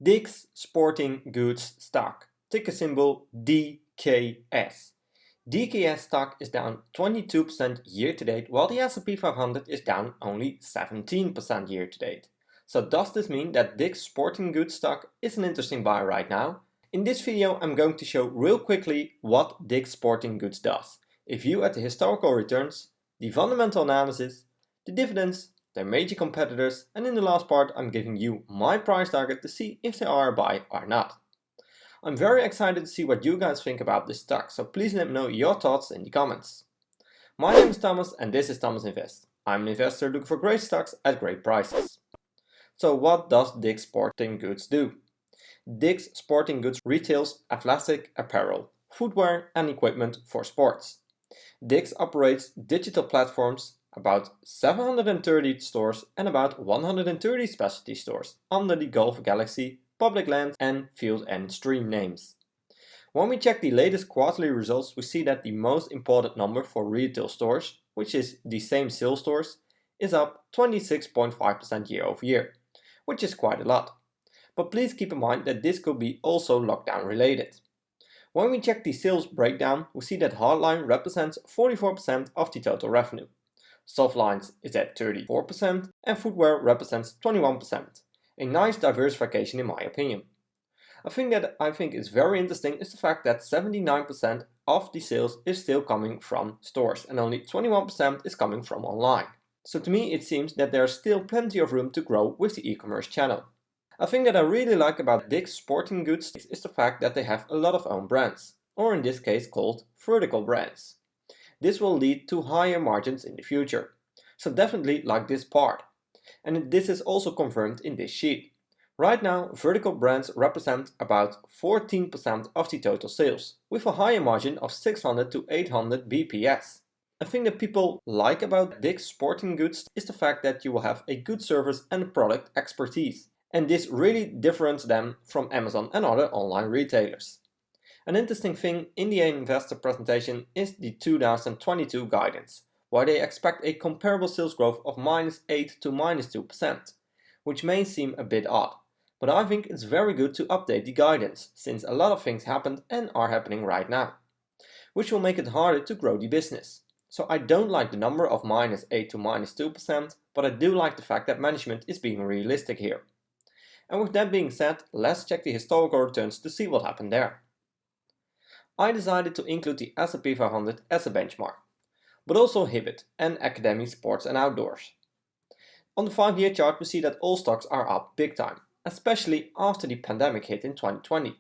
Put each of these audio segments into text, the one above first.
Dick's Sporting Goods stock, ticker symbol DKS. DKS stock is down 22% year to date, while the S&P 500 is down only 17% year to date. So does this mean that Dick's Sporting Goods stock is an interesting buy right now? In this video I'm going to show real quickly what Dick's Sporting Goods does, a view at the historical returns, the fundamental analysis, the dividends, their major competitors, and in the last part I'm giving you my price target to see if they are a buy or not. I'm very excited to see what you guys think about this stock, so please let me know your thoughts in the comments. My name is Thomas and this is Thomas Invest. I'm an investor looking for great stocks at great prices. So what does Dick's Sporting Goods do? Dick's Sporting Goods retails athletic apparel, footwear and equipment for sports. Dick's operates digital platforms, about 730 stores and about 130 specialty stores under the Golf Galaxy, Public Land and Field & Stream names. When we check the latest quarterly results, we see that the most important number for retail stores, which is the same sales stores, is up 26.5% year over year, which is quite a lot. But please keep in mind that this could be also lockdown related. When we check the sales breakdown, we see that hardline represents 44% of the total revenue. Softlines is at 34% and footwear represents 21%. A nice diversification in my opinion. A thing that I think is very interesting is the fact that 79% of the sales is still coming from stores and only 21% is coming from online. So to me it seems that there is still plenty of room to grow with the e-commerce channel. A thing that I really like about Dick's Sporting Goods is the fact that they have a lot of own brands, or in this case called vertical brands. This will lead to higher margins in the future, so definitely like this part. And this is also confirmed in this sheet. Right now, vertical brands represent about 14% of the total sales, with a higher margin of 600 to 800 BPS. A thing that people like about Dick's Sporting Goods is the fact that you will have a good service and product expertise. And this really differentiates them from Amazon and other online retailers. An interesting thing in the investor presentation is the 2022 guidance, where they expect a comparable sales growth of -8 to -2%, which may seem a bit odd, but I think it's very good to update the guidance, since a lot of things happened and are happening right now, which will make it harder to grow the business. So I don't like the number of -8 to -2%, but I do like the fact that management is being realistic here. And with that being said, let's check the historical returns to see what happened there. I decided to include the S&P 500 as a benchmark, but also Hibbett and Academy Sports and Outdoors. On the 5-year chart we see that all stocks are up big time, especially after the pandemic hit in 2020.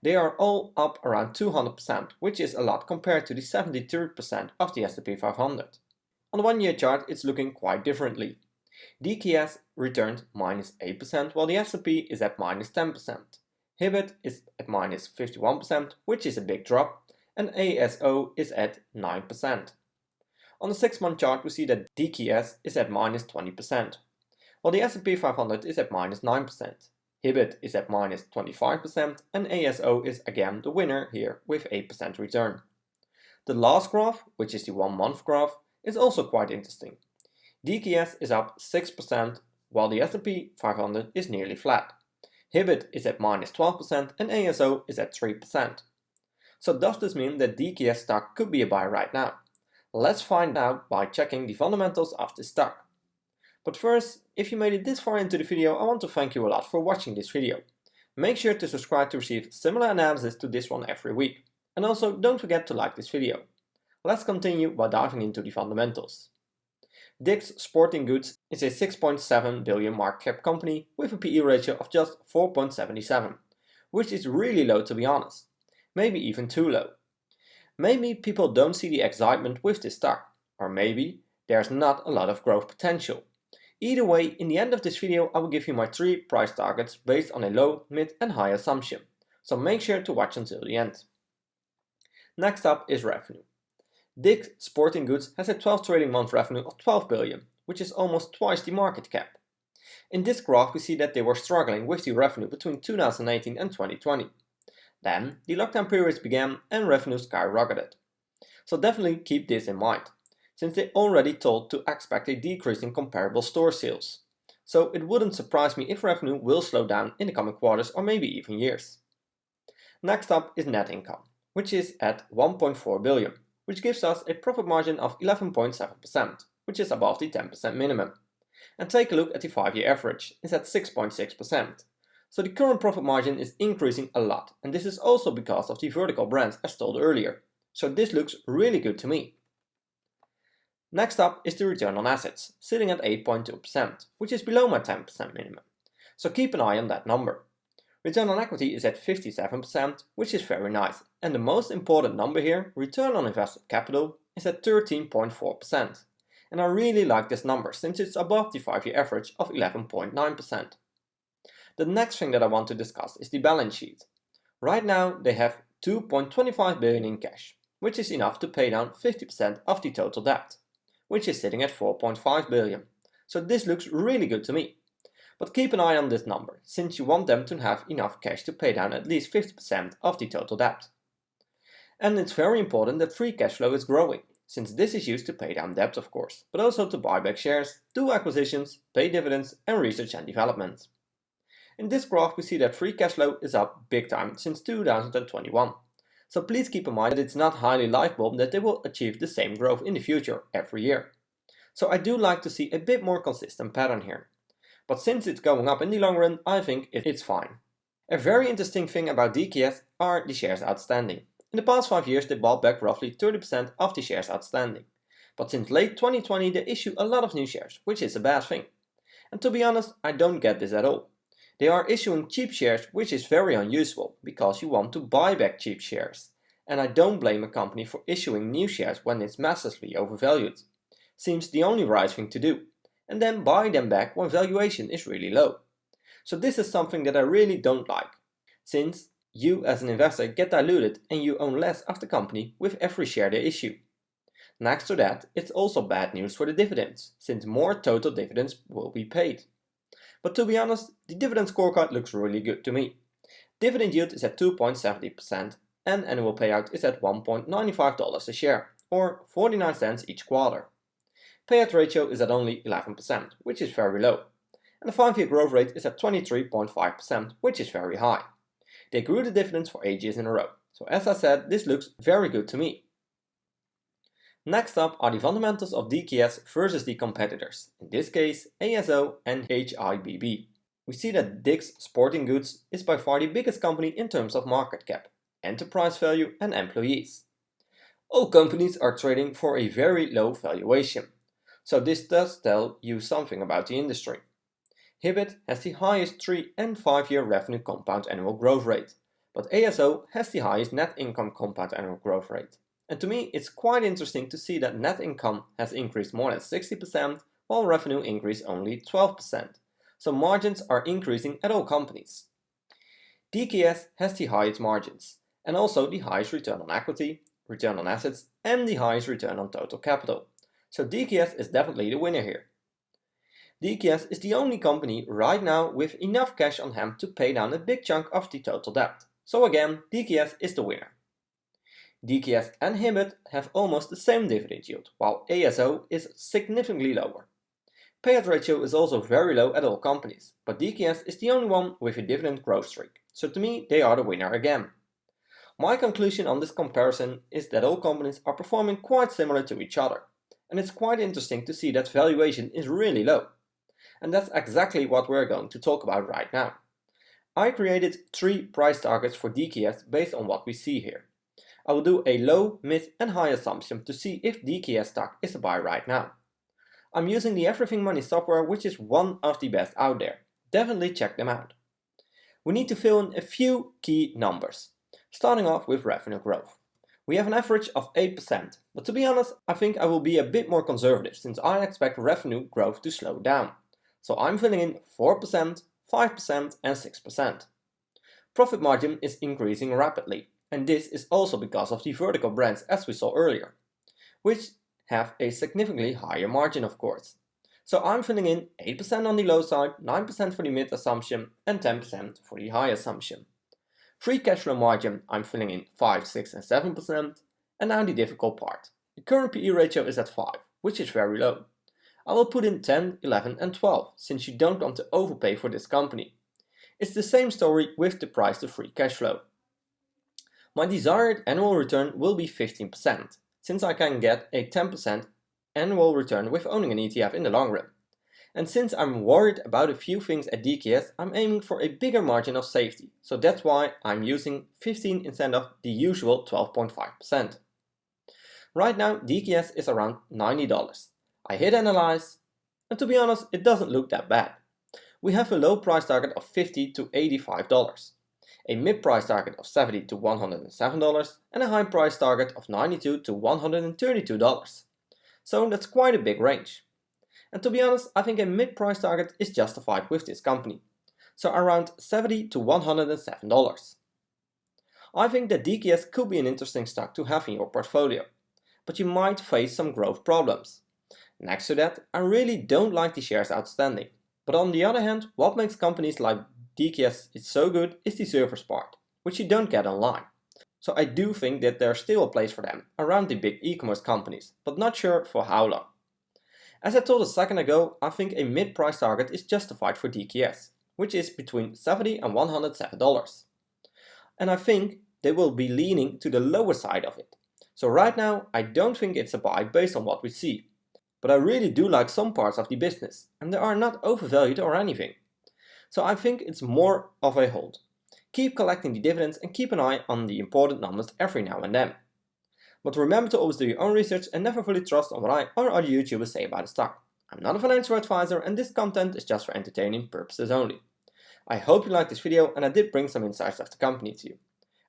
They are all up around 200%, which is a lot compared to the 73% of the S&P 500. On the 1-year chart it's looking quite differently. DKS returned -8% while the S&P is at -10%. Hibbett is at -51%, which is a big drop, and ASO is at 9%. On the 6-month chart we see that DKS is at -20%, while the S&P 500 is at -9%. Hibbett is at -25% and ASO is again the winner here with 8% return. The last graph, which is the 1-month graph, is also quite interesting. DKS is up 6% while the S&P 500 is nearly flat. Hibbett is at -12% and ASO is at 3%. So does this mean that DKS stock could be a buy right now? Let's find out by checking the fundamentals of this stock. But first, if you made it this far into the video, I want to thank you a lot for watching this video. Make sure to subscribe to receive similar analysis to this one every week. And also don't forget to like this video. Let's continue by diving into the fundamentals. Dick's Sporting Goods is a 6.7 billion market cap company with a PE ratio of just 4.77, which is really low to be honest, maybe even too low. Maybe people don't see the excitement with this stock, or maybe there's not a lot of growth potential. Either way, in the end of this video I will give you my 3 price targets based on a low, mid and high assumption, so make sure to watch until the end. Next up is revenue. Dick's Sporting Goods has a 12 trading month revenue of 12 billion, which is almost twice the market cap. In this graph we see that they were struggling with the revenue between 2018 and 2020. Then the lockdown periods began and revenue skyrocketed. So definitely keep this in mind, since they already told to expect a decrease in comparable store sales. So it wouldn't surprise me if revenue will slow down in the coming quarters or maybe even years. Next up is net income, which is at 1.4 billion, which gives us a profit margin of 11.7%, which is above the 10% minimum. And take a look at the 5-year average, it's at 6.6%. So the current profit margin is increasing a lot, and this is also because of the vertical brands as told earlier. So this looks really good to me. Next up is the return on assets, sitting at 8.2%, which is below my 10% minimum. So keep an eye on that number. Return on equity is at 57%, which is very nice. And the most important number here, return on invested capital, is at 13.4%. And I really like this number since it's above the 5-year average of 11.9%. The next thing that I want to discuss is the balance sheet. Right now they have 2.25 billion in cash, which is enough to pay down 50% of the total debt, which is sitting at 4.5 billion. So this looks really good to me. But keep an eye on this number, since you want them to have enough cash to pay down at least 50% of the total debt. And it's very important that free cash flow is growing, since this is used to pay down debt of course, but also to buy back shares, do acquisitions, pay dividends and research and development. In this graph we see that free cash flow is up big time since 2021. So please keep in mind that it's not highly likely that they will achieve the same growth in the future every year. So I do like to see a bit more consistent pattern here. But since it's going up in the long run, I think it's fine. A very interesting thing about DKS are the shares outstanding. In the past 5 years they bought back roughly 30% of the shares outstanding. But since late 2020 they issue a lot of new shares, which is a bad thing. And to be honest, I don't get this at all. They are issuing cheap shares, which is very unusual, because you want to buy back cheap shares. And I don't blame a company for issuing new shares when it's massively overvalued. Seems the only right thing to do. And then buy them back when valuation is really low. So this is something that I really don't like, since you as an investor get diluted and you own less of the company with every share they issue. Next to that, it's also bad news for the dividends, since more total dividends will be paid. But to be honest, the dividend scorecard looks really good to me. Dividend yield is at 2.70% and annual payout is at $1.95 a share, or 49 cents each quarter. Payout ratio is at only 11%, which is very low. And the 5-year growth rate is at 23.5%, which is very high. They grew the dividends for 8 years in a row. So as I said, this looks very good to me. Next up are the fundamentals of DKS versus the competitors, in this case ASO and HIBB. We see that Dick's Sporting Goods is by far the biggest company in terms of market cap, enterprise value and employees. All companies are trading for a very low valuation. So this does tell you something about the industry. Hibbett has the highest 3 and 5-year revenue compound annual growth rate, but ASO has the highest net income compound annual growth rate. And to me it's quite interesting to see that net income has increased more than 60% while revenue increased only 12%. So margins are increasing at all companies. DKS has the highest margins and also the highest return on equity, return on assets and the highest return on total capital. So DKS is definitely the winner here. DKS is the only company right now with enough cash on hand to pay down a big chunk of the total debt. So again, DKS is the winner. DKS and Hibbett have almost the same dividend yield, while ASO is significantly lower. Payout ratio is also very low at all companies, but DKS is the only one with a dividend growth streak. So to me, they are the winner again. My conclusion on this comparison is that all companies are performing quite similar to each other. And it's quite interesting to see that valuation is really low. And that's exactly what we're going to talk about right now. I created 3 price targets for DKS based on what we see here. I will do a low, mid and high assumption to see if DKS stock is a buy right now. I'm using the Everything Money software, which is one of the best out there. Definitely check them out. We need to fill in a few key numbers, starting off with revenue growth. We have an average of 8%, but to be honest, I think I will be a bit more conservative since I expect revenue growth to slow down. So I'm filling in 4%, 5% and 6%. Profit margin is increasing rapidly, and this is also because of the vertical brands as we saw earlier, which have a significantly higher margin of course. So I'm filling in 8% on the low side, 9% for the mid assumption and 10% for the high assumption. Free cash flow margin I'm filling in 5, 6 and 7%, and now the difficult part. The current PE ratio is at 5, which is very low. I will put in 10, 11 and 12 since you don't want to overpay for this company. It's the same story with the price to free cash flow. My desired annual return will be 15%, since I can get a 10% annual return with owning an ETF in the long run. And since I'm worried about a few things at DKS, I'm aiming for a bigger margin of safety, so that's why I'm using 15 instead of the usual 12.5%. Right now DKS is around $90. I hit analyze, and to be honest it doesn't look that bad. We have a low price target of $50 to $85, a mid price target of $70 to $107, and a high price target of $92 to $132. So that's quite a big range. And to be honest, I think a mid price target is justified with this company, so around $70 to $107. I think that DKS could be an interesting stock to have in your portfolio, but you might face some growth problems. Next to that, I really don't like the shares outstanding. But on the other hand, what makes companies like DKS so good is the service part, which you don't get online. So I do think that there's still a place for them around the big e-commerce companies, but not sure for how long. As I told a second ago, I think a mid-price target is justified for DKS, which is between $70 and $107. And I think they will be leaning to the lower side of it. So right now, I don't think it's a buy based on what we see. But I really do like some parts of the business, and they are not overvalued or anything. So I think it's more of a hold. Keep collecting the dividends and keep an eye on the important numbers every now and then. But remember to always do your own research and never fully trust on what I or other YouTubers say about a stock. I'm not a financial advisor and this content is just for entertaining purposes only. I hope you liked this video and I did bring some insights of the company to you.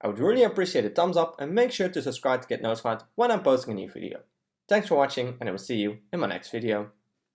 I would really appreciate a thumbs up and make sure to subscribe to get notified when I'm posting a new video. Thanks for watching and I will see you in my next video.